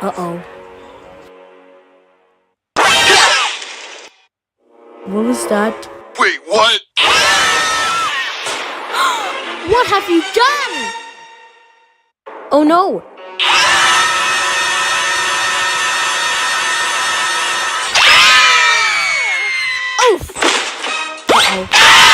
Uh-oh. What was that? Wait, what? What have you done? Oh no! Oof! Uh-oh.